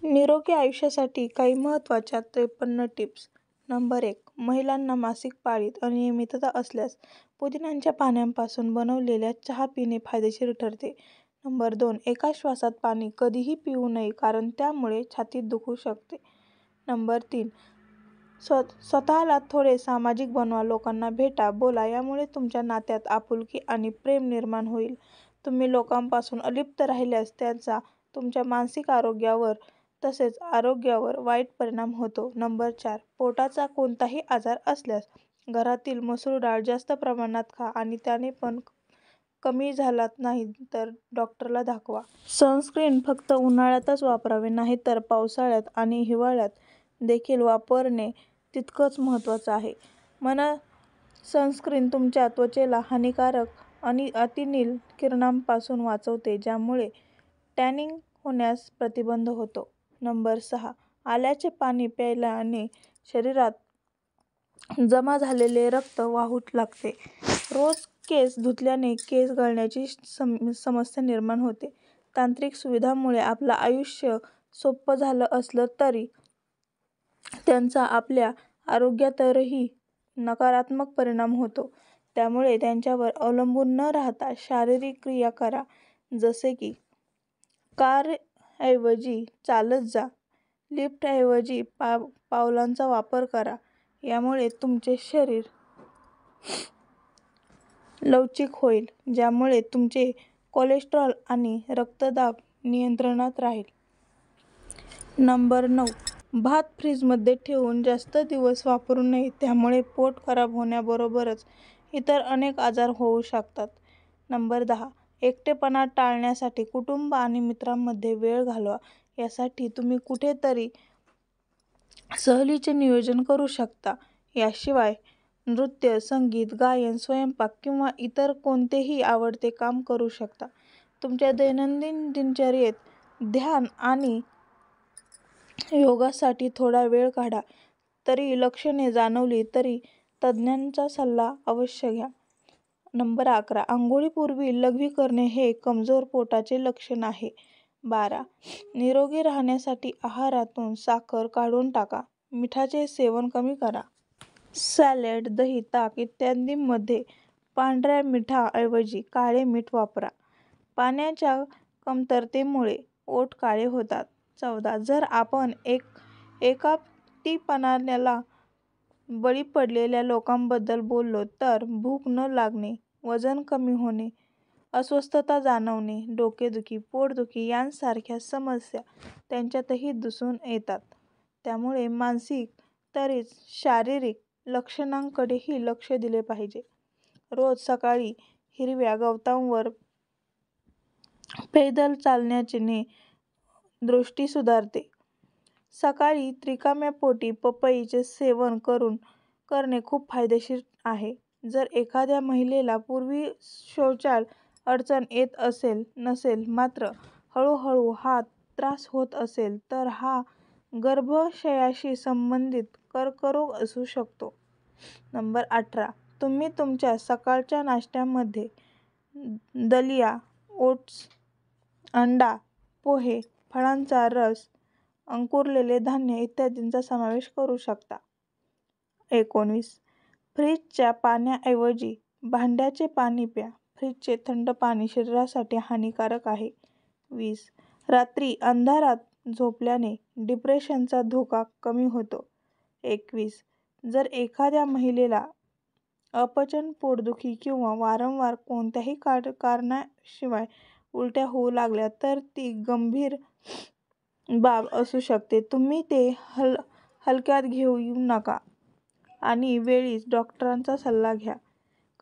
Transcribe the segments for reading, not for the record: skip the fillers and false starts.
निरोगी आयुष्यासाठी काही महत्त्वाच्या 53 टिप्स. नंबर 1. महिलांना मासिक पाळीत अनियमितता असल्यास पुदिन्याच्या पानांपासून बनवलेला चहा पिणे फायदेशीर ठरते. नंबर 2. एका श्वासात पाणी कधीही पिऊ नये कारण त्यामुळे छातीत दुखू शकते. नंबर 3. स्वतःला थोडे सामाजिक बनवा. लोकांना भेटा, बोला. यामुळे तुमच्या नात्यात आपुलकी आणि प्रेम निर्माण होईल. तुम्ही लोकांपासून अलिप्त राहिल्यास त्याचा तुमच्या मानसिक आरोग्यावर तसेच आरोग्यावर वाईट परिणाम होतो. नंबर 4. पोटाचा कोणताही आजार असल्यास घरातील मसूर डाळ जास्त प्रमाणात खा आणि त्याने पण कमी झाला नाही तर डॉक्टरला दाखवा. सनस्क्रीन फक्त उन्हाळ्यातच वापरावे नाहीतर पावसाळ्यात आणि हिवाळ्यात देखील वापरणे तितकंच महत्त्वाचं आहे. सनस्क्रीन तुमच्या त्वचेला हानिकारक आणि अतिनील किरणांपासून वाचवते ज्यामुळे टॅनिंग होण्यास प्रतिबंध होतो. नंबर 6. आल्याचे पाणी प्यायल्याने शरीरात जमा झालेले रक्त वाहू लागते. रोज केस धुतल्याने केस गळण्याची समस्या निर्माण होते. तांत्रिक सुविधांमुळे आपलं आयुष्य सोपं झालं असलं तरी त्यांचा आपल्या आरोग्यावरही नकारात्मक परिणाम होतो. त्यामुळे त्यांच्यावर अवलंबून न राहता शारीरिक क्रिया करा. जसे की कारऐवजी चालत जा, लिफ्टऐवजी पावलांचा वापर करा. यामुळे तुमचे शरीर लवचिक होईल ज्यामुळे तुमचे कोलेस्टेरॉल आणि रक्तदाब नियंत्रणात राहील. नंबर 9. भात फ्रीजमध्ये ठेवून जास्त दिवस वापरू नये. त्यामुळे पोट खराब होण्याबरोबरच इतर अनेक आजार होऊ शकतात. नंबर 10. एकटेपणा टाळण्यासाठी कुटुंब आणि मित्रांमध्ये वेळ घालवा. यासाठी तुम्ही कुठेतरी सहलीचे नियोजन करू शकता. याशिवाय नृत्य, संगीत, गायन, स्वयंपाक किंवा इतर कोणतेही आवडते काम करू शकता. तुमच्या दैनंदिन दिनचर्येत ध्यान आणि योगासाठी थोडा वेळ काढा. तरी लक्षणे जाणवली तरी तज्ज्ञांचा सल्ला अवश्य घ्या. नंबर 11. अंघोळीपूर्वी लघवी करणे हे कमजोर पोटाचे लक्षण आहे. 12. निरोगी राहण्यासाठी आहारातून साखर काढून टाका. मिठाचे सेवन कमी करा. सॅलड, दही, ताक इत्यादींमध्ये पांढऱ्या मिठाऐवजी काळे मीठ वापरा. पाण्याच्या कमतरतेमुळे ओठ काळे होतात. 14. जर आपण एकाकीपणाला बळी पडलेल्या लोकांबद्दल बोललो तर भूक न लागणे, वजन कमी होणे, अस्वस्थता जाणवणे, डोकेदुखी, पोटदुखी यांसारख्या समस्या त्यांच्यातही दिसून येतात. त्यामुळे मानसिक तसेच शारीरिक लक्षणांकडेही लक्ष दिले पाहिजे. रोज सकाळी हिरव्या गवतावर पैदल चालण्याने दृष्टी सुधारते. सकाळी रिकाम्या पोटी पपईचे सेवन करणे खूप फायदेशीर आहे. जर एखाद्या महिलेला पूर्वी शौचास अडचण येत नसेल मात्र हळूहळू हा त्रास होत असेल तर हा गर्भाशयाशी संबंधित कर्करोग असू शकतो. नंबर 18. तुम्ही तुमच्या सकाळच्या नाश्त्यामध्ये दलिया, ओट्स, अंडा, पोहे, फळांचा रस, अंकुरलेले धान्य इत्यादींचा समावेश करू शकता. 19. फ्रीजच्या पाण्याऐवजी भांड्याचे पाणी प्या. फ्रीजचे थंड पाणी शरीरासाठी हानिकारक आहे. 20. रात्री अंधारात झोपल्याने डिप्रेशनचा धोका कमी होतो. 21. जर एखाद्या महिलेला अपचन, पोटदुखी किंवा वारंवार कोणत्याही कारणाशिवाय उलट्या होऊ लागल्या तर ती गंभीर बाब असू शकते. तुम्ही ते हलक्यात घेऊ नका आणि वेळीच डॉक्टरांचा सल्ला घ्या.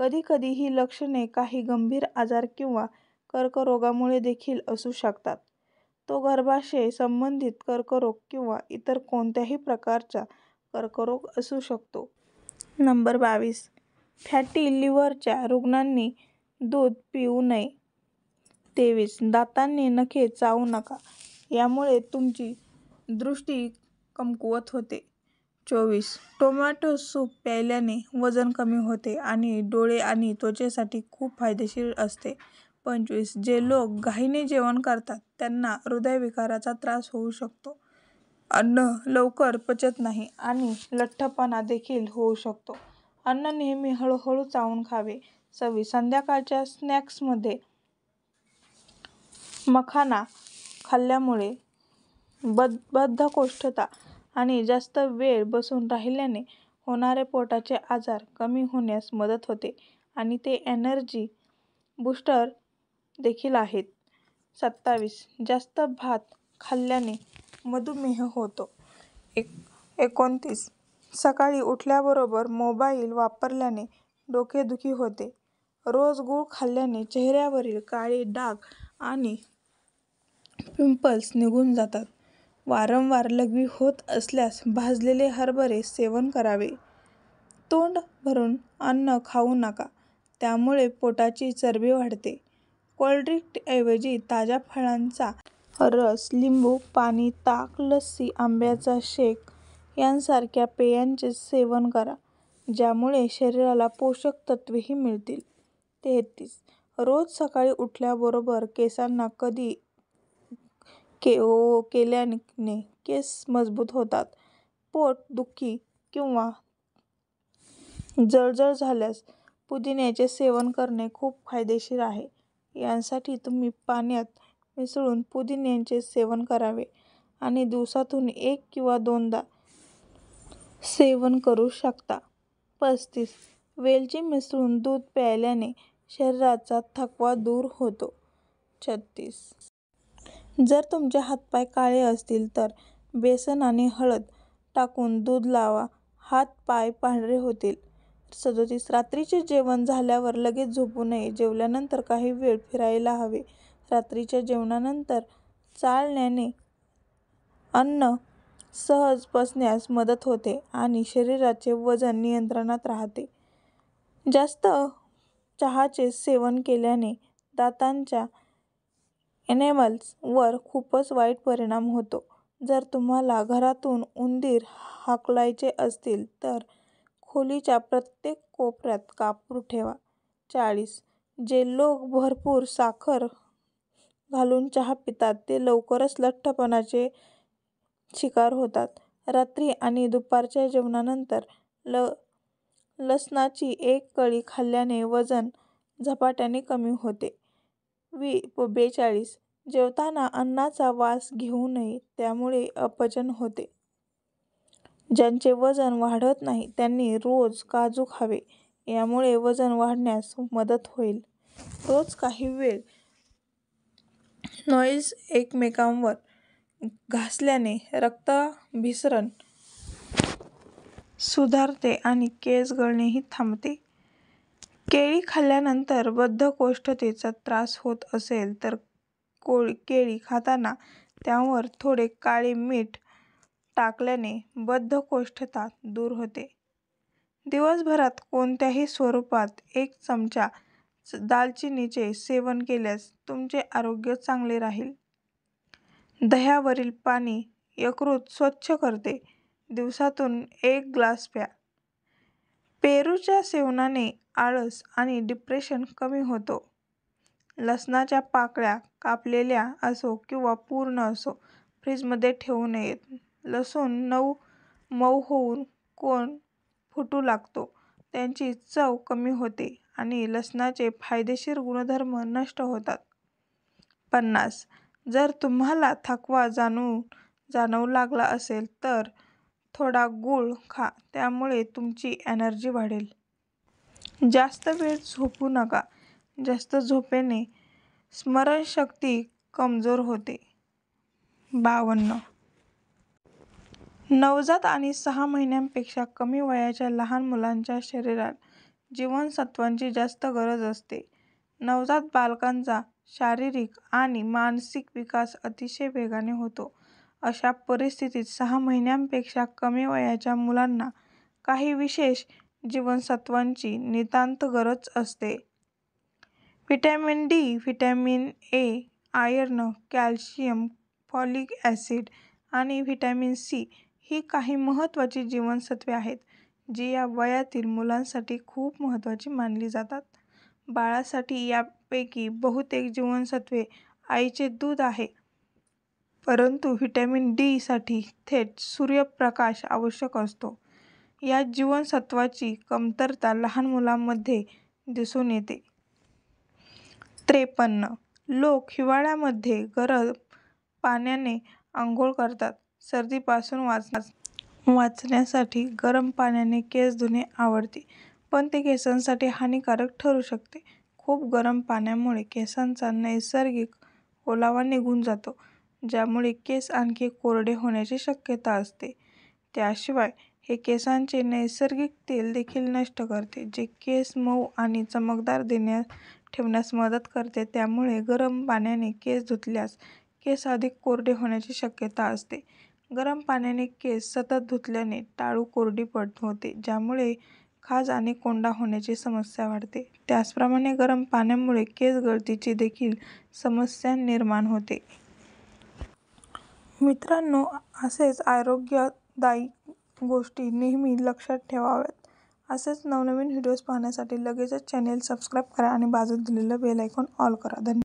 कधीकधी ही लक्षणे काही गंभीर आजार किंवा कर्करोगामुळे देखील असू शकतात. तो गर्भाशय संबंधित कर्करोग किंवा इतर कोणत्याही प्रकारचा कर्करोग असू शकतो. नंबर 22. फॅटी लिव्हरच्या रुग्णांनी दूध पिऊ नये. 23. दातांनी नखे चावू नका. यामुळे तुमची दृष्टी कमकुवत होते. 24. टोमॅटो सूप प्यायल्याने वजन कमी होते आणि डोळे आणि त्वचेसाठी खूप फायदेशीर असते. 25. जे लोक घाईने जेवण करतात त्यांना हृदयविकाराचा त्रास होऊ शकतो. अन्न लवकर पचत नाही आणि लठ्ठपणा देखील होऊ शकतो. अन्न नेहमी हळूहळू चावून खावे. सवयी: संध्याकाळच्या स्नॅक्समध्ये मखाना खाल्ल्यामुळे बद्धकोष्ठता आणि जास्त वेळ बसून राहिल्याने होणारे पोटाचे आजार कमी होण्यास मदत होते आणि ते एनर्जी बूस्टर देखील आहेत. 27. जास्त भात खाल्ल्याने मधुमेह होतो. 29. सकाळी उठल्याबरोबर मोबाईल वापरल्याने डोकेदुखी होते. रोज गूळ खाल्ल्याने चेहऱ्यावरील काळे डाग आणि पिंपल्स निघून जातात. वारंवार लघवी होत असल्यास भाजलेले हरभरे सेवन करावे. तोंड भरून अन्न खाऊ नका, त्यामुळे पोटाची चरबी वाढते. कोल्ड्रिंकऐवजी ताज्या फळांचा रस, लिंबू पाणी, ताक, लस्सी, आंब्याचा शेक यांसारख्या पेयांचे सेवन करा, ज्यामुळे शरीराला पोषक तत्त्वेही मिळतील. 33. रोज सकाळी उठल्याबरोबर केसांना केल्याने केस मजबूत होतात. पोट दुखी किंवा जळजळ झाल्यास पुदिन्याचे सेवन करणे खूप फायदेशीर आहे. यासाठी तुम्ही पाण्यात मिसळून पुदिन्याचे सेवन करावे आणि दिवसातून 1 किंवा 2दा सेवन करू शकता. 35. वेलची मिसळून दूध प्यायल्याने शरीराचा थकवा दूर होतो. 36. जर तुमचे हातपाय काळे असतील तर बेसन आणि हळद टाकून दूध लावा, हात-पाय पांढरे होतील. 37. रात्रीचे जेवण झाल्यावर लगेच झोपू नये. जेवल्यानंतर काही वेळ फिरायला हवे. रात्रीच्या जेवणानंतर चालण्याने अन्न सहज पचण्यास मदत होते आणि शरीराचे वजन नियंत्रणात राहते. जास्त चहाचे सेवन केल्याने दातांच्या एनेमल्स वर खूपच वाईट परिणाम होतो. जर तुम्हाला घरातून उंदीर हाकलायचे असतील तर खोलीच्या प्रत्येक कोपऱ्यात कापूर ठेवा. 40. जे लोक भरपूर साखर घालून चहा पितात ते लवकरच लठ्ठपणाचे शिकार होतात. रात्री आणि दुपारच्या जेवणानंतर लसणाची 1 कळी खाल्ल्याने वजन झपाट्याने कमी होते. 42. जेवताना अन्नाचा वास घेऊ नये, त्यामुळे अपचन होते. ज्यांचे वजन वाढत नाही त्यांनी रोज काजू खावे, यामुळे वजन वाढण्यास मदत होईल. रोज काही वेळ नॉझ एकमेकांवर घासल्याने रक्ताभिसरण सुधारते आणि केस गळणेही थांबते. केळी खाल्ल्यानंतर बद्धकोष्ठतेचा त्रास होत असेल तर केळी खाताना त्यावर थोडे काळे मीठ टाकल्याने बद्धकोष्ठता दूर होते. दिवसभरात कोणत्याही स्वरूपात 1 चमचा दालचिनीचे सेवन केल्यास तुमचे आरोग्य चांगले राहील. दह्यावरील पाणी यकृत स्वच्छ करते. दिवसातून 1 ग्लास प्या. पेरूच्या सेवनाने आळस आणि डिप्रेशन कमी होतो. लसणाच्या पाकळ्या कापलेल्या असो किंवा पूर्ण असो, फ्रीजमध्ये ठेवू नयेत. लसूण मऊ होऊन कोण फुटू लागतो, त्याची चव कमी होते आणि लसणाचे फायदेशीर गुणधर्म नष्ट होतात. 50. जर तुम्हाला थकवा जाणवू लागला असेल तर थोडा गूळ खा, त्यामुळे तुमची एनर्जी वाढेल. जास्त वेळ झोपू नका. जास्त झोपेने स्मरणशक्ती कमजोर होते. 52. नवजात आणि 6 महिन्यांपेक्षा कमी वयाच्या लहान मुलांच्या शरीरात जीवनसत्त्वांची जास्त गरज असते. नवजात बालकांचा शारीरिक आणि मानसिक विकास अतिशय वेगाने होतो. अशा परिस्थितीत 6 महिन्यांपेक्षा कमी वयाच्या मुलांना काही विशेष जीवनसत्त्वांची नितांत गरज असते. Vitamin D, vitamin A, iron, calcium, folic acid आणि व्हिटॅमिन सी ही काही महत्त्वाची जीवनसत्त्वे आहेत, जी या वयातील मुलांसाठी खूप महत्त्वाची मानली जातात. बाळासाठी यापैकी बहुतेक जीवनसत्त्वे आईचे दूध आहे. परंतु व्हिटॅमिन डी साठी थेट सूर्यप्रकाश आवश्यक असतो. या जीवनसत्वाची कमतरता लहान मुलांमध्ये दिसून येते. 53. लोक हिवाळ्यामध्ये गरम पाण्याने आंघोळ करतात. सर्दीपासून वाचण्यासाठी गरम पाण्याने केस धुणे आवडते, पण ते केसांसाठी हानिकारक ठरू शकते. खूप गरम पाण्यामुळे केसांचा नैसर्गिक ओलावा निघून जातो, ज्यामुळे केस आणखी कोरडे होण्याची शक्यता असते. त्याशिवाय हे केसांचे नैसर्गिक तेल देखील नष्ट करते, जे केस मऊ आणि चमकदार ठेवण्यास मदत करते. त्यामुळे गरम पाण्याने केस धुतल्यास केस अधिक कोरडे होण्याची शक्यता असते. गरम पाण्याने केस सतत धुतल्याने टाळू कोरडी होते, ज्यामुळे खाज आणि कोंडा होण्याची समस्या वाढते. त्याचप्रमाणे गरम पाण्यामुळे केस गळतीची देखील समस्या निर्माण होते. मित्रांनो, असेच आरोग्यदायी गोष्टी नेहमी लक्षात ठेवाव्यात. असेच नवनवीन व्हिडिओज पाहण्यासाठी लगेचच चॅनेल सबस्क्राईब करा आणि बाजूला दिलेलं बेल आयकॉन ऑल करा. धन्यवाद.